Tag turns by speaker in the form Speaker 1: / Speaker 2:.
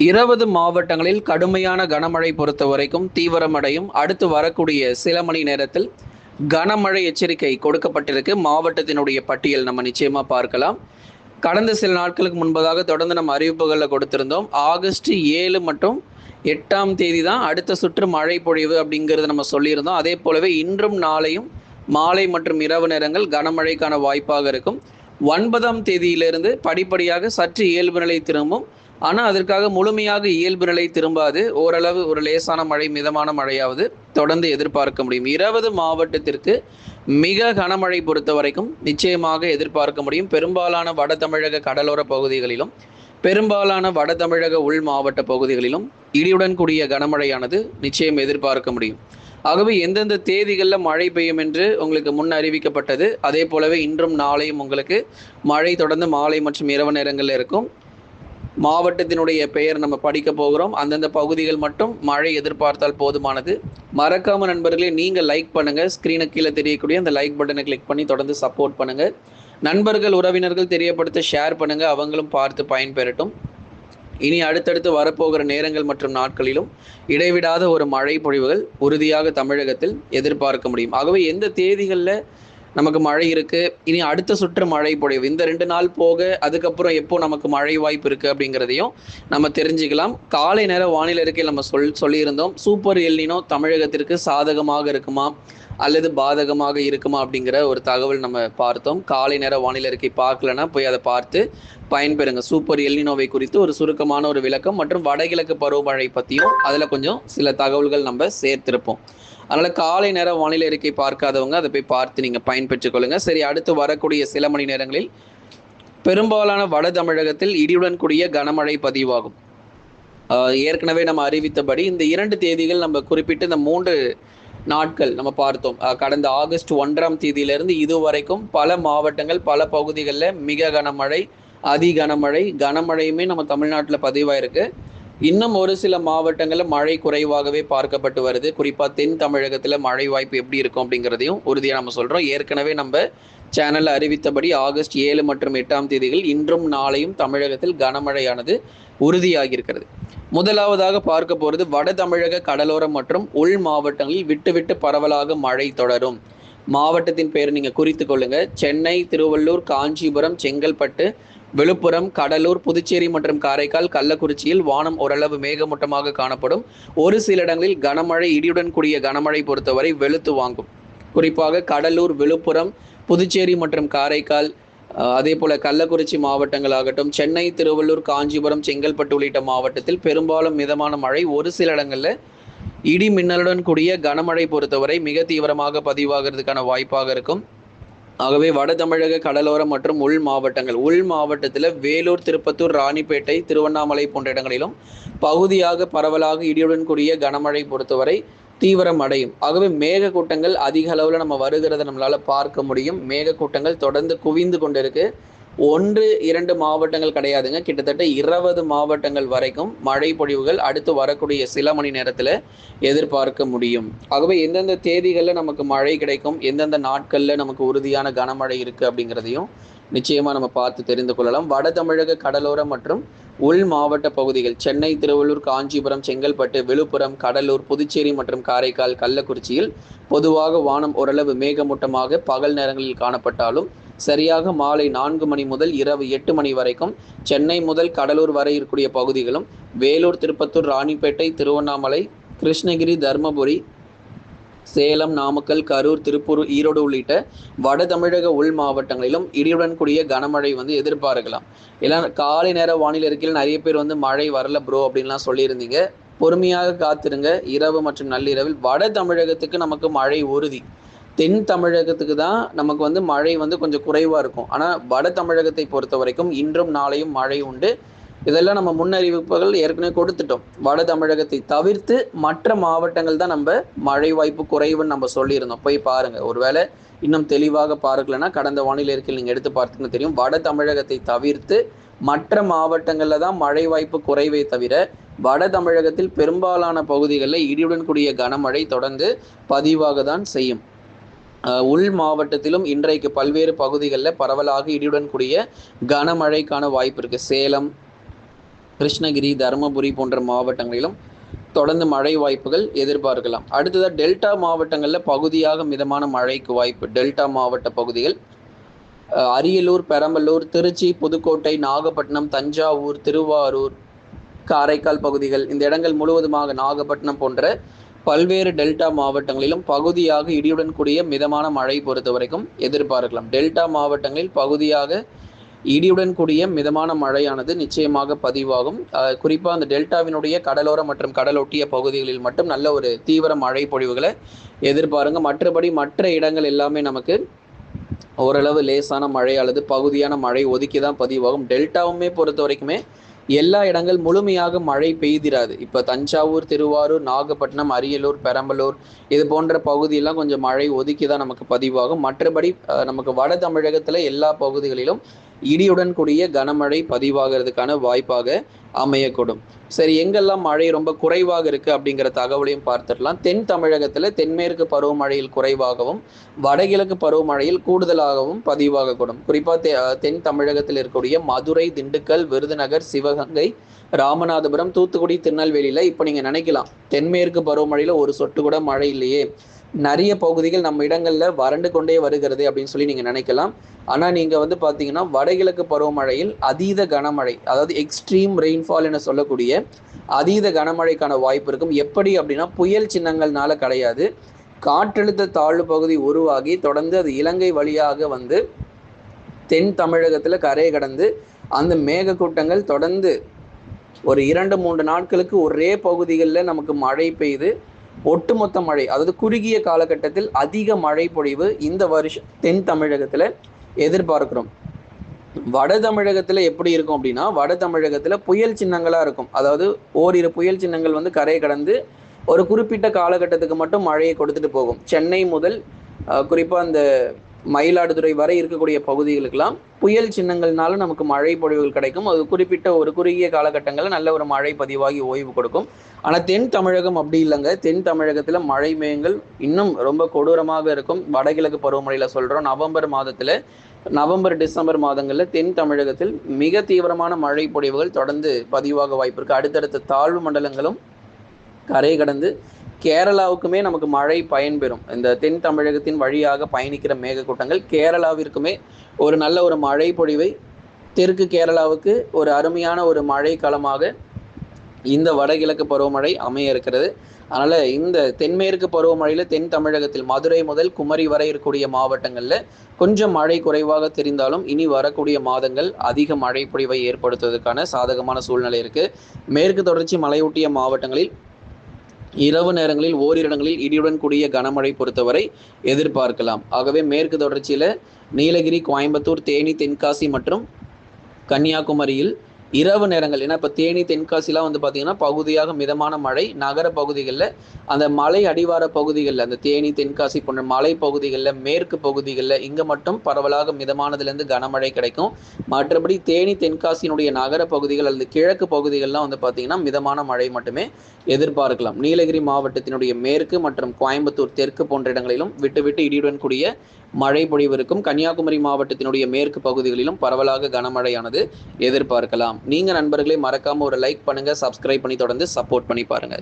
Speaker 1: 20 மாவட்டங்களில் கடுமையான கனமழை பொறுத்தவரைக்கும் தீவிரமடையும். அடுத்து வரக்கூடிய சில மணி நேரத்தில் கனமழை எச்சரிக்கை கொடுக்கப்பட்டிருக்கு. மாவட்டத்தினுடைய பட்டியல் நம்ம நிச்சயமா பார்க்கலாம். கடந்த சில நாட்களுக்கு முன்பதாக தொடர்ந்து நம்ம அறிவிப்புகளில் கொடுத்திருந்தோம். ஆகஸ்ட் 7 மற்றும் 8ஆம் தேதி தான் அடுத்த சுற்று மழை பொழிவு அப்படிங்கிறது நம்ம சொல்லியிருந்தோம். அதே போலவே இன்றும் நாளையும் மாலை மற்றும் இரவு நேரங்கள் கனமழைக்கான வாய்ப்பாக இருக்கும். 9ஆம் தேதியிலிருந்து படிப்படியாக சற்று இயல்பு நிலை திரும்பும். ஆனால் அதற்காக முழுமையாக இயல்பு நிலை திரும்பாது. ஓரளவு ஒரு லேசான மழை, மிதமான மழையாவது தொடர்ந்து எதிர்பார்க்க முடியும். 20 மாவட்டத்திற்கு மிக கனமழை பொறுத்த வரைக்கும் நிச்சயமாக எதிர்பார்க்க முடியும். பெரும்பாலான வட தமிழக கடலோர பகுதிகளிலும் பெரும்பாலான வட தமிழக உள் மாவட்ட பகுதிகளிலும் இடியுடன் கூடிய கனமழையானது நிச்சயம் எதிர்பார்க்க முடியும். ஆகவே எந்தெந்த தேதிகளில் மழை பெய்யும் என்று உங்களுக்கு முன் அறிவிக்கப்பட்டது. அதே போலவே இன்றும் நாளையும் உங்களுக்கு மழை தொடர்ந்து மாலை மற்றும் இரவு நேரங்களில் இருக்கும். மாவட்டத்தினுடைய பெயர் நம்ம படிக்க போகிறோம். அந்தந்த பகுதிகள் மட்டும் மழை எதிர்பார்த்தால் போதுமானது. மறக்காம நண்பர்களே, நீங்கள் லைக் பண்ணுங்க. ஸ்க்ரீனுக்கு கீழே தெரியக்கூடிய அந்த லைக் பட்டனை கிளிக் பண்ணி தொடர்ந்து சப்போர்ட் பண்ணுங்க. நண்பர்கள் உறவினர்கள் தெரியப்படுத்த ஷேர் பண்ணுங்க, அவங்களும் பார்த்து பயன்பெறட்டும். இனி அடுத்தடுத்து வரப்போகிற நேரங்கள் மற்றும் நாட்களிலும் இடைவிடாத ஒரு மழை பொழிவுகள் உறுதியாக தமிழகத்தில் எதிர்பார்க்க முடியும். ஆகவே எந்த தேதிகளில் நமக்கு மழை இருக்கு, இனி அடுத்த சுற்று மழை பொழிவு இந்த 2 நாள் போக அதுக்கப்புறம் எப்போ நமக்கு மழை வாய்ப்பு இருக்கு அப்படிங்கிறதையும் நம்ம தெரிஞ்சுக்கலாம். காலை நேர வானிலை அறிக்கையில் நம்ம சொல்லியிருந்தோம். சூப்பர் எல்னினோ தமிழகத்திற்கு சாதகமாக இருக்குமா அல்லது பாதகமாக இருக்குமா அப்படிங்கிற ஒரு தகவல் நம்ம பார்த்தோம். காலை நேர வானிலை அறிக்கை பார்க்கலன்னா போய் அதை பார்த்து பயன்பெறுங்க. சூப்பர் எல்னினோவை குறித்து ஒரு சுருக்கமான ஒரு விளக்கம் மற்றும் வடகிழக்கு பருவமழை பற்றியும் அதில் கொஞ்சம் சில தகவல்கள் நம்ம சேர்த்திருப்போம். அதனால் காலை நேர வானிலை அறிக்கை பார்க்காதவங்க அதை போய் பார்த்து நீங்கள் பயன்பெற்றுக் கொள்ளுங்க. சரி, அடுத்து வரக்கூடிய சில மணி நேரங்களில் பெரும்பாலான வட தமிழகத்தில் இடியுடன் கூடிய கனமழை பதிவாகும். ஏற்கனவே நம்ம அறிவித்தபடி இந்த 2 தேதிகள் நம்ம குறிப்பிட்டு இந்த 3 நாட்கள் நம்ம பார்த்தோம். கடந்த ஆகஸ்ட் 1ஆம் தேதியிலிருந்து இதுவரைக்கும் பல மாவட்டங்கள் பல பகுதிகளில் மிக கனமழை, அதி கனமழை, கனமழையுமே நம்ம தமிழ்நாட்டில் பதிவாயிருக்கு. இன்னும் ஒரு சில மாவட்டங்களில் மழை குறைவாகவே பார்க்கப்பட்டு வருது. குறிப்பாக தென் தமிழகத்தில் மழை வாய்ப்பு எப்படி இருக்கும் அப்படிங்கிறதையும் உறுதியாக நம்ம சொல்கிறோம். ஏற்கனவே நம்ம சேனலில் அறிவித்தபடி ஆகஸ்ட் 7 மற்றும் 8ஆம் தேதிகள் இன்றும் நாளையும் தமிழகத்தில் கனமழையானது உறுதியாகியிருக்கிறது. முதலாவதாக பார்க்க போகிறது வட தமிழக கடலோரம் மற்றும் உள் மாவட்டங்களில் விட்டு விட்டு பரவலாக மழை தொடரும். மாவட்டத்தின் பெயர் நீங்கள் குறித்து கொள்ளுங்க. சென்னை, திருவள்ளூர், காஞ்சிபுரம், செங்கல்பட்டு, விழுப்புரம், கடலூர், புதுச்சேரி மற்றும் காரைக்கால், கள்ளக்குறிச்சியில் வானம் ஓரளவு மேகமூட்டமாக காணப்படும். ஒரு சில இடங்களில் கனமழை, இடியுடன் கூடிய கனமழை பொறுத்தவரை வெளுத்து வாங்கும். குறிப்பாக கடலூர், விழுப்புரம், புதுச்சேரி மற்றும் காரைக்கால், அதே போல கள்ளக்குறிச்சி மாவட்டங்களாகட்டும், சென்னை, திருவள்ளூர், காஞ்சிபுரம், செங்கல்பட்டு உள்ளிட்ட மாவட்டத்தில் பெரும்பாலும் மிதமான மழை, ஒரு சில இடங்களில் இடி மின்னலுடன் கூடிய கனமழை பொறுத்தவரை மிக தீவிரமாக பதிவாகிறதுக்கான வாய்ப்பாக இருக்கும். ஆகவே வட தமிழக கடலோரம் மற்றும் உள் மாவட்டத்தில் வேலூர், திருப்பத்தூர், ராணிப்பேட்டை, திருவண்ணாமலை போன்ற இடங்களிலும் பகுதியாக பரவலாக இடியுடன் கூடிய கனமழை பொறுத்தவரை தீவிரம் அடையும். ஆகவே மேகக்கூட்டங்கள் அதிக அளவில் நம்ம வருகிறத நம்மளால பார்க்க முடியும். மேகக்கூட்டங்கள் தொடர்ந்து குவிந்து கொண்டிருக்கு. 1-2 மாவட்டங்கள் கிடையாதுங்க, கிட்டத்தட்ட 20 மாவட்டங்கள் வரைக்கும் மழை பொழிவுகள் அடுத்து வரக்கூடிய சில மணி நேரத்தில் எதிர்பார்க்க முடியும். ஆகவே எந்தெந்த தேதிகளில் நமக்கு மழை கிடைக்கும், எந்தெந்த நாட்களில் நமக்கு உறுதியான கனமழை இருக்குது அப்படிங்கிறதையும் நிச்சயமாக நம்ம பார்த்து தெரிந்து கொள்ளலாம். வட தமிழக கடலோரம் மற்றும் உள் மாவட்ட பகுதிகள் சென்னை, திருவள்ளூர், காஞ்சிபுரம், செங்கல்பட்டு, விழுப்புரம், கடலூர், புதுச்சேரி மற்றும் காரைக்கால், கள்ளக்குறிச்சியில் பொதுவாக வானம் ஓரளவு மேகமூட்டமாக பகல் நேரங்களில் காணப்பட்டாலும் சரியாக மாலை 4 மணி முதல் இரவு 8 மணி வரைக்கும் சென்னை முதல் கடலூர் வரை இருக்கக்கூடிய பகுதிகளும், வேலூர், திருப்பத்தூர், ராணிப்பேட்டை, திருவண்ணாமலை, கிருஷ்ணகிரி, தர்மபுரி, சேலம், நாமக்கல், கரூர், திருப்பூர், ஈரோடு உள்ளிட்ட வட தமிழக உள் மாவட்டங்களிலும் இடியுடன் கூடிய கனமழை எதிர்பார்க்கலாம். எல்லாம் காலை நேர வானிலை அறிக்கையில் நிறைய பேர் மழை வரல ப்ரோ அப்படின்லாம் சொல்லியிருந்தீங்க. பொறுமையாக காத்திருங்க. இரவு மற்றும் நள்ளிரவில் வட தமிழகத்துக்கு நமக்கு மழை உறுதி. தென் தமிழகத்துக்கு தான் நமக்கு மழை கொஞ்சம் குறைவாக இருக்கும். ஆனால் வட தமிழகத்தை பொறுத்த வரைக்கும் இன்றும் நாளையும் மழை உண்டு. இதெல்லாம் நம்ம முன்னறிவிப்புகள் ஏற்கனவே கொடுத்துட்டோம். வட தமிழகத்தை தவிர்த்து மற்ற மாவட்டங்கள் தான் நம்ம மழை வாய்ப்பு குறைவுன்னு நம்ம சொல்லியிருந்தோம். போய் பாருங்க. ஒருவேளை இன்னும் தெளிவாக பார்க்கலன்னா கடந்த வானிலை அறிக்கையில் நீங்கள் எடுத்து பார்த்தீங்கன்னு தெரியும். வட தமிழகத்தை தவிர்த்து மற்ற மாவட்டங்களில் தான் மழை வாய்ப்பு குறைவே தவிர வட தமிழகத்தில் பெரும்பாலான பகுதிகளில் இடியுடன் கூடிய கனமழை தொடர்ந்து பதிவாக தான் செய்யும். உள் மாவட்டத்திலும் இன்றைக்கு பல்வேறு பகுதிகளில் பரவலாக இடியுடன் கூடிய கனமழைக்கான வாய்ப்பு இருக்கு. சேலம், கிருஷ்ணகிரி, தருமபுரி போன்ற மாவட்டங்களிலும் தொடர்ந்து மழை வாய்ப்புகள் எதிர்பார்க்கலாம். அடுத்ததாக டெல்டா மாவட்டங்களில் பகுதியாக மிதமான மழைக்கு வாய்ப்பு. டெல்டா மாவட்ட பகுதிகள் அரியலூர், பெரம்பலூர், திருச்சி, புதுக்கோட்டை, நாகப்பட்டினம், தஞ்சாவூர், திருவாரூர், காரைக்கால் பகுதிகள், இந்த இடங்கள் முழுவதுமாக நாகப்பட்டினம் போன்ற பல்வேறு டெல்டா மாவட்டங்களிலும் பகுதியாக இடியுடன் கூடிய மிதமான மழை பொறுத்த வரைக்கும் எதிர்பார்க்கலாம். டெல்டா மாவட்டங்களில் பகுதியாக இடியுடன் கூடிய மிதமான மழையானது நிச்சயமாக பதிவாகும். குறிப்பாக அந்த டெல்டாவினுடைய கடலோர மற்றும் கடலொட்டிய பகுதிகளில் மட்டும் நல்ல ஒரு தீவிர மழை பொழிவுகளை எதிர்பாருங்க. மற்றபடி மற்ற இடங்கள் எல்லாமே நமக்கு ஓரளவு லேசான மழை அல்லது பகுதியான மழை ஒதுக்கி தான் பதிவாகும். டெல்டாவுமே பொறுத்த வரைக்குமே எல்லா இடங்கள் முழுமையாக மழை பெய்திராது. இப்போ தஞ்சாவூர், திருவாரூர், நாகப்பட்டினம், அரியலூர், பெரம்பலூர் இது போன்ற பகுதியெல்லாம் கொஞ்சம் மழை ஒதுக்கி தான் நமக்கு பதிவாகும். மற்றபடி நமக்கு வட தமிழகத்தில் எல்லா பகுதிகளிலும் இடியுடன் கூடிய கனமழை பதிவாகிறதுக்கான வாய்ப்பாக அமையக்கூடும். சரி, எங்கெல்லாம் மழை ரொம்ப குறைவாக இருக்கு அப்படிங்கிற தகவலையும் பார்த்துடலாம். தென் தமிழகத்தில் தென்மேற்கு பருவமழையில் குறைவாகவும் வடகிழக்கு பருவமழையில் கூடுதலாகவும் பதிவாகக்கூடும். குறிப்பாக தென் தமிழகத்தில் இருக்கக்கூடிய மதுரை, திண்டுக்கல், விருதுநகர், சிவகங்கை, ராமநாதபுரம், தூத்துக்குடி, திருநெல்வேலியில் இப்போ நீங்கள் நினைக்கலாம் தென்மேற்கு பருவமழையில் ஒரு சொட்டு கூட மழை இல்லையே, நிறைய பகுதிகள் நம்ம இடங்களில் வறண்டு கொண்டே வருகிறது அப்படின்னு சொல்லி நீங்கள் நினைக்கலாம். ஆனால் நீங்கள் வந்து பார்த்தீங்கன்னா வடகிழக்கு பருவமழையில் அதீத கனமழை, அதாவது எக்ஸ்ட்ரீம் ரெயின்ஃபால் என சொல்லக்கூடிய அதீத கனமழைக்கான வாய்ப்பு இருக்கும். எப்படி அப்படின்னா புயல் சின்னங்கள்னால கிடையாது, காற்றழுத்த தாழ்வு பகுதி உருவாகி தொடர்ந்து அது இலங்கை வழியாக வந்து தென் தமிழகத்தில் கரையை கடந்து அந்த மேகக்கூட்டங்கள் தொடர்ந்து ஒரு 2-3 நாட்களுக்கு ஒரே பகுதிகளில் நமக்கு மழை பெய்து ஒட்டுமொத்த மழை, அதாவது குறுகிய காலகட்டத்தில் அதிக மழை பொழிவு இந்த வருஷம் தென் தமிழகத்தில் எதிர்பார்க்கிறோம். வட தமிழகத்தில் எப்படி இருக்கும் அப்படின்னா வட தமிழகத்தில் புயல் சின்னங்களாக இருக்கும். அதாவது ஓரிரு புயல் சின்னங்கள் வந்து கரையை கடந்து ஒரு குறிப்பிட்ட காலகட்டத்துக்கு மட்டும் மழையை கொடுத்துட்டு போகும். சென்னை முதல் குறிப்பாக அந்த மயிலாடுதுறை வரை இருக்கக்கூடிய பகுதிகளுக்கெல்லாம் புயல் சின்னங்கள்னால நமக்கு மழை பொழிவுகள் கிடைக்கும். அது குறிப்பிட்ட ஒரு குறுகிய காலகட்டங்களில் நல்ல ஒரு மழை பதிவாகி ஓய்வு கொடுக்கும். ஆனால் தென் தமிழகம் அப்படி இல்லைங்க. தென் தமிழகத்தில் மழை மேகங்கள் இன்னும் ரொம்ப கொடூரமாக இருக்கும். வடகிழக்கு பருவமழையில் சொல்கிறோம், நவம்பர் டிசம்பர் மாதங்களில் தென் தமிழகத்தில் மிக தீவிரமான மழை பொழிவுகள் தொடர்ந்து பதிவாக வாய்ப்பு இருக்குது. அடுத்தடுத்த தாழ்வு மண்டலங்களும் கரை கடந்து கேரளாவுக்குமே நமக்கு மழை பயன்பெறும். இந்த தென் தமிழகத்தின் வழியாக பயணிக்கிற மேகக்கூட்டங்கள் கேரளாவிற்குமே ஒரு நல்ல ஒரு மழை பொழிவை, தெற்கு கேரளாவுக்கு ஒரு அருமையான ஒரு மழை களமாக இந்த வடகிழக்கு பருவமழை அமைய இருக்கிறது. அதனால் இந்த தென்மேற்கு பருவமழையில் தென் தமிழகத்தில் மதுரை முதல் குமரி வரை இருக்கக்கூடிய மாவட்டங்களில் கொஞ்சம் மழை குறைவாக தெரிந்தாலும் இனி வரக்கூடிய மாதங்கள் அதிக மழை பொழிவை ஏற்படுத்துவதற்கான சாதகமான சூழ்நிலை இருக்குது. மேற்கு தொடர்ச்சி மலையொட்டிய மாவட்டங்களில் இரவு நேரங்களில் ஓரிரு இடங்களில் இடியுடன் கூடிய கனமழை பொறுத்தவரை எதிர்பார்க்கலாம். ஆகவே மேற்கு தொடர்ச்சியில் நீலகிரி, கோயம்புத்தூர், தேனி, தென்காசி மற்றும் கன்னியாகுமரியில் இரவு நேரங்கள், ஏன்னா இப்போ தேனி, தென்காசிலாம் வந்து பார்த்தீங்கன்னா பகுதியாக மிதமான மழை, நகர பகுதிகளில் அந்த மலை அடிவார பகுதிகளில் அந்த தேனி, தென்காசி போன்ற மலை பகுதிகளில் மேற்கு பகுதிகளில் இங்கே மட்டும் பரவலாக மிதமானதுலேருந்து கனமழை கிடைக்கும். மற்றபடி தேனி, தென்காசியினுடைய நகர பகுதிகள் அல்லது கிழக்கு பகுதிகள்லாம் வந்து பார்த்தீங்கன்னா மிதமான மழை மட்டுமே எதிர்பார்க்கலாம். நீலகிரி மாவட்டத்தினுடைய மேற்கு மற்றும் கோயம்புத்தூர் தெற்கு போன்ற இடங்களிலும் விட்டு விட்டு இடியுடன் கூடிய மழை பொழிவு இருக்கும். கன்னியாகுமரி மாவட்டத்தினுடைய மேற்கு பகுதிகளிலும் பரவலாக கனமழையானது எதிர்பார்க்கலாம். நீங்க நண்பர்களே மறக்காம ஒரு லைக் பண்ணுங்க, சப்ஸ்கிரைப் பண்ணி தொடர்ந்து சப்போர்ட் பண்ணி பாருங்க.